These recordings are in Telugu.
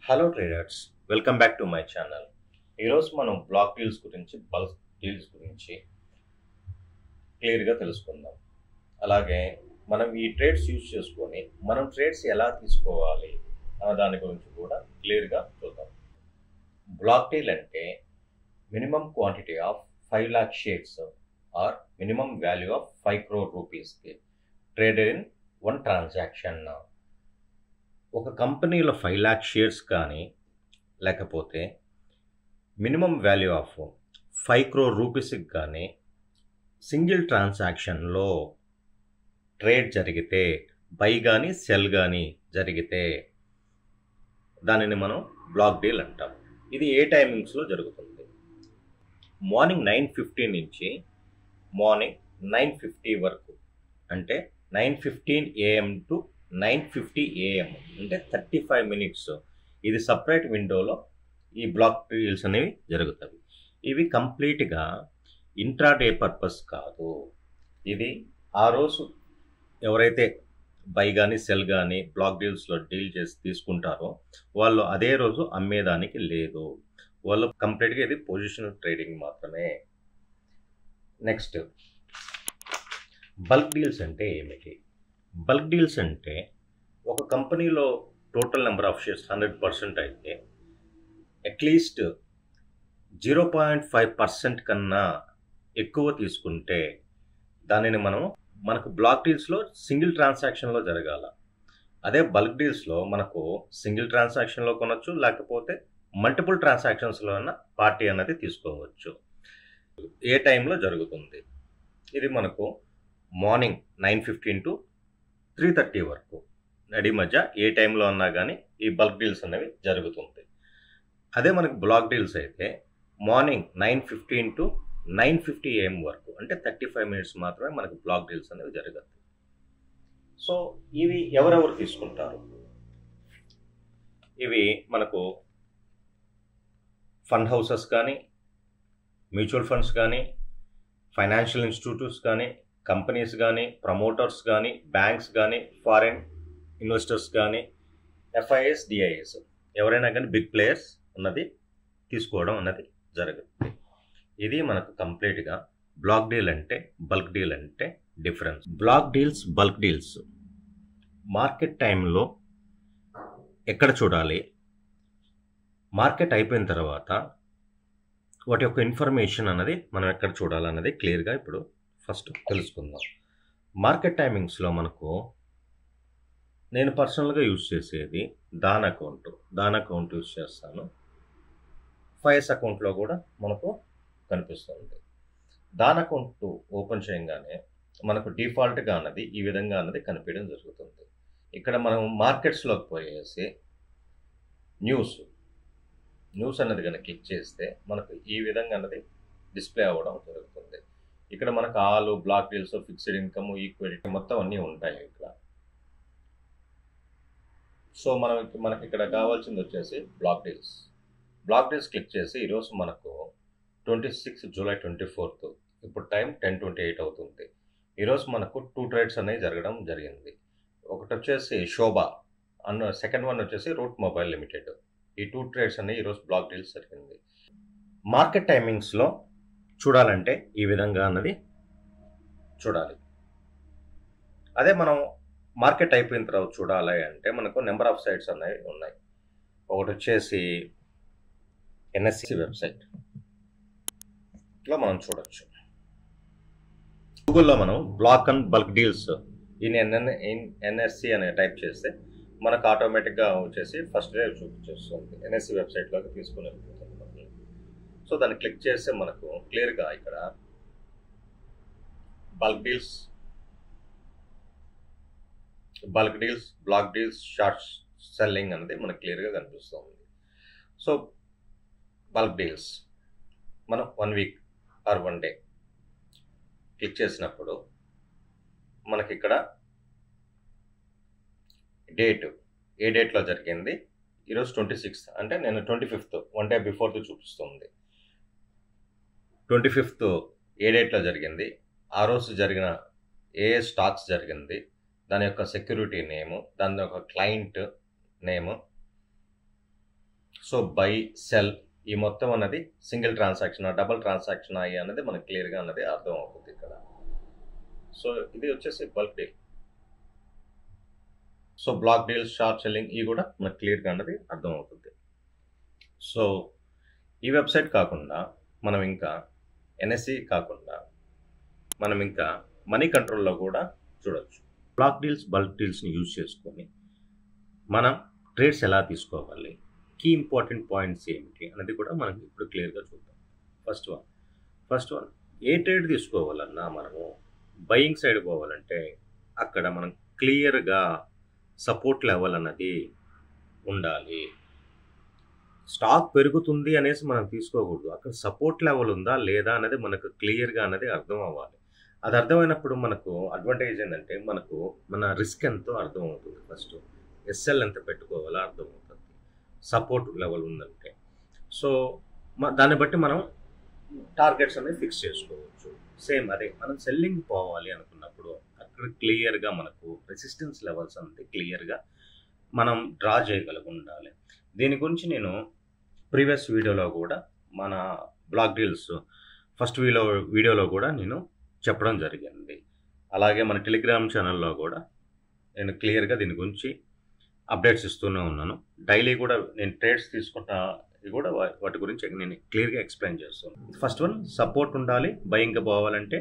Hello traders, welcome back to my channel. ఈరోజు మనం బ్లాక్ డీల్స్ గురించి, బల్క్ డీల్స్ గురించి క్లియర్గా తెలుసుకుందాం. అలాగే మనం ఈ ట్రేడ్స్ యూజ్ చేసుకొని మనం ట్రేడ్స్ ఎలా తీసుకోవాలి అన్న దాని గురించి కూడా క్లియర్గా చూద్దాం. బ్లాక్ డీల్ అంటే minimum quantity of 5 lakh shares or minimum value of 5 crore రూపీస్కి ట్రేడెడ్ ఇన్ వన్ ట్రాన్సాక్షన్. ఒక కంపెనీలో 5 lakh షేర్స్ కానీ లేకపోతే మినిమం వాల్యూ ఆఫ్ 5 crore రూపీస్కి కానీ సింగిల్ ట్రాన్సాక్షన్లో ట్రేడ్ జరిగితే, బై కానీ సెల్ కానీ జరిగితే దానిని మనం బ్లాక్ డీల్ అంటాం. ఇది ఏ టైమింగ్స్లో జరుగుతుంది? మార్నింగ్ 9:50 నుంచి మార్నింగ్ 9:50 వరకు, అంటే 9:15 AM టు 9:50 AM, అంటే 35 minutes. ఇది సపరేట్ విండోలో ఈ బ్లాక్ డీల్స్ అనేవి జరుగుతాయి. ఇవి కంప్లీట్గా ఇంట్రాడే పర్పస్ కాదు. ఇది ఆ రోజు ఎవరైతే బై కానీ సెల్ కానీ బ్లాక్ డీల్స్లో డీల్ చేసి తీసుకుంటారో వాళ్ళు అదే రోజు అమ్మేదానికి లేదు. వాళ్ళు కంప్లీట్గా ఇది పొజిషనల్ ట్రేడింగ్ మాత్రమే. నెక్స్ట్, బల్క్ డీల్స్ అంటే ఏమిటి? బల్క్ డీల్స్ అంటే ఒక కంపెనీలో టోటల్ నెంబర్ ఆఫ్ షేర్స్ 100% అయితే అట్లీస్ట్ 0.5% కన్నా ఎక్కువ తీసుకుంటే దానిని మనకు బ్లాక్ డీల్స్లో సింగిల్ ట్రాన్సాక్షన్లో జరగాల. అదే బల్క్ డీల్స్లో మనకు సింగిల్ ట్రాన్సాక్షన్లో కొనవచ్చు, లేకపోతే మల్టిపుల్ ట్రాన్సాక్షన్స్లో అయినా పార్టీ అన్నది తీసుకోవచ్చు. ఏ టైంలో జరుగుతుంది? ఇది మనకు మార్నింగ్ 9:15 టు 3:30 వరకు, నడి మధ్య ఏ టైంలో అన్నా కానీ ఈ బల్క్ డీల్స్ అనేవి జరుగుతుంది. అదే మనకు బ్లాక్ డీల్స్ అయితే మార్నింగ్ 9:15 టు 9:50 AM వరకు, అంటే 35 minutes మాత్రమే మనకు బ్లాక్ డీల్స్ అనేవి జరగదు. సో ఇవి ఎవరెవరు తీసుకుంటారు? ఇవి మనకు ఫండ్ హౌసెస్ కానీ, మ్యూచువల్ ఫండ్స్ కానీ, ఫైనాన్షియల్ ఇన్స్టిట్యూట్స్ కానీ, కంపెనీస్ కానీ, ప్రమోటర్స్ కానీ, బ్యాంక్స్ కానీ, ఫారెన్ ఇన్వెస్టర్స్ కానీ, FIS, DIS, ఎవరైనా కానీ బిగ్ ప్లేయర్స్ అన్నది తీసుకోవడం అన్నది జరుగుతుంది. ఇది మనకు కంప్లీట్గా బ్లాక్ డీల్ అంటే బల్క్ డీల్ అంటే difference. Block deals, bulk deals market టైంలో ఎక్కడ చూడాలి? మార్కెట్ అయిపోయిన తర్వాత వాటి యొక్క ఇన్ఫర్మేషన్ అన్నది మనం ఎక్కడ చూడాలన్నది క్లియర్గా ఇప్పుడు ఫస్ట్ తెలుసుకుందాం. మార్కెట్ టైమింగ్స్లో మనకు నేను పర్సనల్గా యూజ్ చేసేది దాన్ అకౌంట్ యూజ్ చేస్తాను. FIS అకౌంట్లో కూడా మనకు కనిపిస్తుంది. దాన్ అకౌంట్ ఓపెన్ చేయగానే మనకు డిఫాల్ట్గా అన్నది ఈ విధంగా అన్నది కనిపించడం జరుగుతుంది. ఇక్కడ మనం మార్కెట్స్లోకి పోయేసి న్యూస్ అన్నది కనుక క్లిక్ చేస్తే మనకు ఈ విధంగా అన్నది డిస్ప్లే అవ్వడం జరుగుతుంది. ఇక్కడ మనకు all block deals, fixed income, equity మొత్తం అన్నీ ఉంటాయి ఇక్కడ. సో మనకి ఇక్కడ కావాల్సింది వచ్చేసి బ్లాక్ డీల్స్ క్లిక్ చేసి ఈరోజు మనకు 26 July 24, ఇప్పుడు టైం 10:28 అవుతుంది. ఈరోజు మనకు 2 ట్రేడ్స్ అనేవి జరగడం జరిగింది. ఒకటి వచ్చేసి శోభా సెకండ్ వన్ వచ్చేసి రూట్ మొబైల్ లిమిటెడ్. ఈ 2 ట్రేడ్స్ అనేవి ఈరోజు బ్లాక్ డీల్స్ జరిగింది. మార్కెట్ టైమింగ్స్లో చూడాలంటే ఈ విధంగా అన్నది చూడాలి. అదే మనం మార్కెట్ అయిపోయిన తర్వాత చూడాలి అంటే మనకు నెంబర్ ఆఫ్ సైట్స్ అనేవి ఉన్నాయి. ఒకటి వచ్చేసి NSE వెబ్సైట్లో మనం చూడొచ్చు. గూగుల్లో మనం block and bulk deals in NSE అనే టైప్ చేస్తే మనకు ఆటోమేటిక్గా వచ్చేసి ఫస్ట్ డే చూపించేస్తుంది. NSE వెబ్సైట్లోకి తీసుకుని వెళ్ళిపోతుంది. సో దాన్ని క్లిక్ చేస్తే మనకు క్లియర్గా ఇక్కడ bulk deals, block deals, short selling అనేది మనకు క్లియర్గా కనిపిస్తుంది. సో బల్క్ డీల్స్ మనం 1 week ఆర్ 1 day క్లిక్ చేసినప్పుడు మనకి ఇక్కడ ఏ డేట్లో జరిగింది, ఈరోజు 26th, అంటే నేను 25th 1 day బిఫోర్ చూపిస్తుంది. 25th ఏ డేట్లో జరిగింది, ఆ రోజు జరిగిన ఏ స్టాక్స్ జరిగింది, దాని యొక్క సెక్యూరిటీ నేము, దాని యొక్క క్లయింట్ నేము, సో బై సెల్ ఈ మొత్తం అన్నది సింగిల్ ట్రాన్సాక్షన్ డబుల్ ట్రాన్సాక్షన్ అయ్యి అనేది మనకు క్లియర్గా అన్నది అర్థం అవుతుంది ఇక్కడ. సో ఇది వచ్చేసి bulk deal. So block deals, short selling ఇవి కూడా మనకు క్లియర్గా అన్నది అర్థం అవుతుంది. సో ఈ వెబ్సైట్ కాకుండా మనం ఇంకా ఎన్ఎస్సి కాకుండా మనం ఇంకా మనీ కంట్రోల్లో కూడా చూడొచ్చు. బ్లాక్ డీల్స్, బల్క్ డీల్స్ని యూజ్ చేసుకొని మనం ట్రేడ్స్ ఎలా తీసుకోవాలి, కీ ఇంపార్టెంట్ పాయింట్స్ ఏమిటి అనేది కూడా మనం ఇప్పుడు క్లియర్గా చూద్దాం. ఫస్ట్ వన్ ఏ ట్రేడ్ తీసుకోవాలన్నా మనము బయింగ్ సైడ్ పోవాలంటే అక్కడ మనం క్లియర్గా సపోర్ట్ లెవెల్ అన్నది ఉండాలి. స్టాక్ పెరుగుతుంది అనేసి మనం తీసుకోకూడదు. అక్కడ సపోర్ట్ లెవెల్ ఉందా లేదా అనేది మనకు క్లియర్గా అనేది అర్థం అవ్వాలి. అది అర్థమైనప్పుడు మనకు అడ్వాంటేజ్ ఏంటంటే మనకు మన రిస్క్ ఎంతో అర్థం అవుతుంది. ఫస్ట్ ఎస్ఎల్ ఎంత పెట్టుకోవాలో అర్థమవుతుంది, సపోర్ట్ లెవెల్ ఉందంటే. సో దాన్ని బట్టి మనం టార్గెట్స్ అనేది ఫిక్స్ చేసుకోవచ్చు. సేమ్ అదే మనం సెల్లింగ్ పోవాలి అనుకున్నప్పుడు అక్కడ క్లియర్గా మనకు రెసిస్టెన్స్ లెవెల్స్ అనేది క్లియర్గా మనం డ్రా చేయగలిగి ఉండాలి. దీని గురించి నేను ప్రీవియస్ వీడియోలో కూడా మన బ్లాక్ డీల్స్ ఫస్ట్ వీడియోలో కూడా నేను చెప్పడం జరిగింది. అలాగే మన టెలిగ్రామ్ ఛానల్లో కూడా నేను క్లియర్గా దీని గురించి అప్డేట్స్ ఇస్తూనే ఉన్నాను. డైలీ కూడా నేను ట్రేడ్స్ తీసుకుంటా కూడా వాటి గురించి నేను క్లియర్గా ఎక్స్ప్లెయిన్ చేస్తాను. ఫస్ట్ వన్ సపోర్ట్ ఉండాలి. బయింగ్కి పోవాలంటే,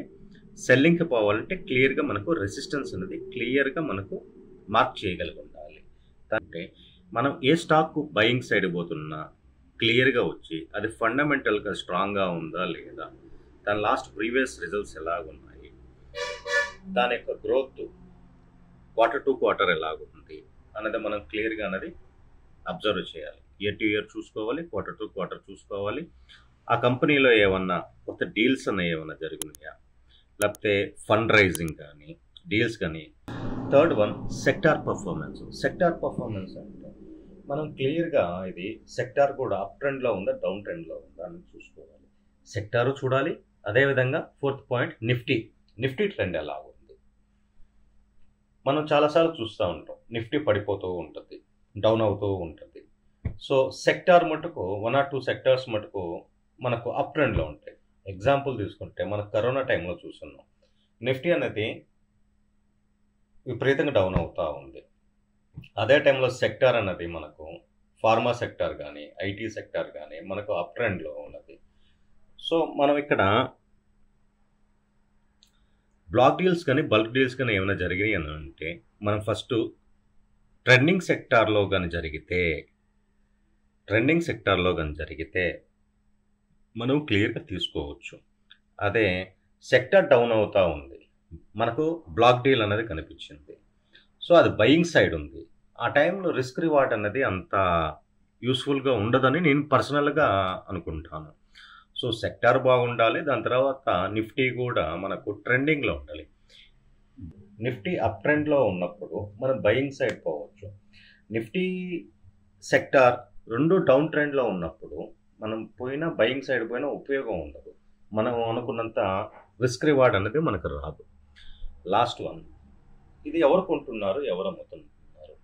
సెల్లింగ్కి పోవాలంటే క్లియర్గా మనకు రెసిస్టెన్స్ అనేది క్లియర్గా మనకు మార్క్ చేయగలిగి ఉండాలి. అంటే మనం ఏ స్టాక్ బయింగ్ సైడ్ పోతున్నా క్లియర్గా వచ్చి అది ఫండమెంటల్గా స్ట్రాంగ్గా ఉందా లేదా, దాని లాస్ట్ ప్రీవియస్ రిజల్ట్స్ ఎలాగున్నాయి, దాని యొక్క గ్రోత్ క్వార్టర్ టు క్వార్టర్ ఎలాగుంది అనేది మనం క్లియర్గా అనేది అబ్జర్వ్ చేయాలి. ఇయర్ టు ఇయర్ చూసుకోవాలి, క్వార్టర్ టు క్వార్టర్ చూసుకోవాలి. ఆ కంపెనీలో ఏమన్నా కొత్త డీల్స్ అనేవి ఏమన్నా జరిగినాయా, లేకపోతే ఫండ్ రైజింగ్ కానీ డీల్స్ కానీ. Third one sector performance. Sector performance అంటే మనం క్లియర్గా ఇది సెక్టార్ కూడా అప్ ట్రెండ్లో ఉందా డౌన్ ట్రెండ్లో ఉందా అని చూసుకోవాలి. సెక్టారు చూడాలి. అదేవిధంగా ఫోర్త్ పాయింట్ నిఫ్టీ ట్రెండ్ ఎలా ఉంది. మనం చాలాసార్లు చూస్తూ ఉంటాం నిఫ్టీ పడిపోతూ ఉంటుంది, డౌన్ అవుతూ ఉంటుంది. సో సెక్టార్ మటుకు 1 or 2 సెక్టార్స్ మటుకు మనకు అప్ ట్రెండ్లో ఉంటాయి. ఎగ్జాంపుల్ తీసుకుంటే మనకు కరోనా టైంలో చూస్తున్నాం నిఫ్టీ అనేది విపరీతంగా డౌన్ అవుతూ ఉంది. అదే టైంలో సెక్టార్ అన్నది మనకు ఫార్మా సెక్టార్ కానీ ఐటీ సెక్టార్ కానీ మనకు అప్ ట్రెండ్లో ఉన్నది. సో మనం ఇక్కడ బ్లాక్ డీల్స్ కానీ బల్క్ డీల్స్ కానీ ఏమైనా జరిగినాయి అని అంటే మనం ఫస్ట్ ట్రెండింగ్ సెక్టార్లో కానీ జరిగితే మనం క్లియర్గా తీసుకోవచ్చు. అదే సెక్టార్ డౌన్ అవుతూ ఉంది, మనకు బ్లాక్ డీల్ అనేది కనిపించింది, సో అది బయింగ్ సైడ్ ఉంది, ఆ టైంలో రిస్క్ రివార్డ్ అనేది అంత యూస్ఫుల్గా ఉండదని నేను పర్సనల్గా అనుకుంటాను. సో సెక్టార్ బాగుండాలి. దాని తర్వాత నిఫ్టీ కూడా మనకు ట్రెండింగ్లో ఉండాలి. నిఫ్టీ అప్ ట్రెండ్లో ఉన్నప్పుడు మనం బయింగ్ సైడ్ పోవచ్చు. నిఫ్టీ సెక్టార్ రెండు డౌన్ ట్రెండ్లో ఉన్నప్పుడు మనం బయింగ్ సైడ్ పోయినా ఉపయోగం ఉండదు. మనం అనుకున్నంత రిస్క్ రివార్డ్ అనేది మనకు రాదు. లాస్ట్ వన్, ఇది ఎవరు కొంటున్నారు, ఎవరు అమ్ముతున్నారు.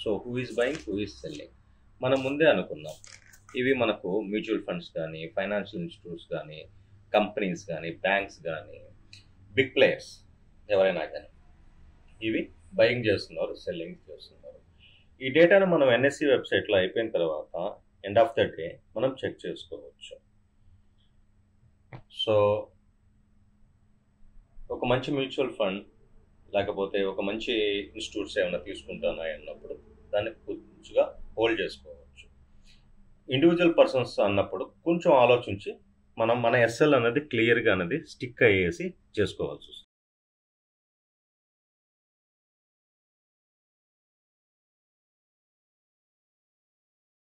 So who is buying, who is selling. మనం ముందే అనుకున్నాం ఇవి మనకు మ్యూచువల్ ఫండ్స్ కానీ ఫైనాన్షియల్ ఇన్స్టిట్యూట్స్ కానీ కంపెనీస్ కానీ బ్యాంక్స్ కానీ బిగ్ ప్లేయర్స్ ఎవరైనా కానీ ఇవి బయింగ్ చేస్తున్నారు, సెల్లింగ్ చేస్తున్నారు. ఈ డేటాను మనం ఎన్ఎస్సి వెబ్సైట్లో అయిపోయిన తర్వాత ఎండ్ ఆఫ్ ద డే మనం చెక్ చేసుకోవచ్చు. సో ఒక మంచి మ్యూచువల్ ఫండ్ లేకపోతే ఒక మంచి ఇన్స్టిట్యూట్స్ ఏమైనా తీసుకుంటున్నాయి అన్నప్పుడు దాన్ని కొంచెంగా హోల్డ్ చేసుకోవచ్చు. ఇండివిజువల్ పర్సన్స్ అన్నప్పుడు కొంచెం ఆలోచించి మనం మన ఎస్ఎల్ అనేది క్లియర్గా అనేది స్టిక్ అయ్యేసి చేసుకోవాల్సి వస్తుంది.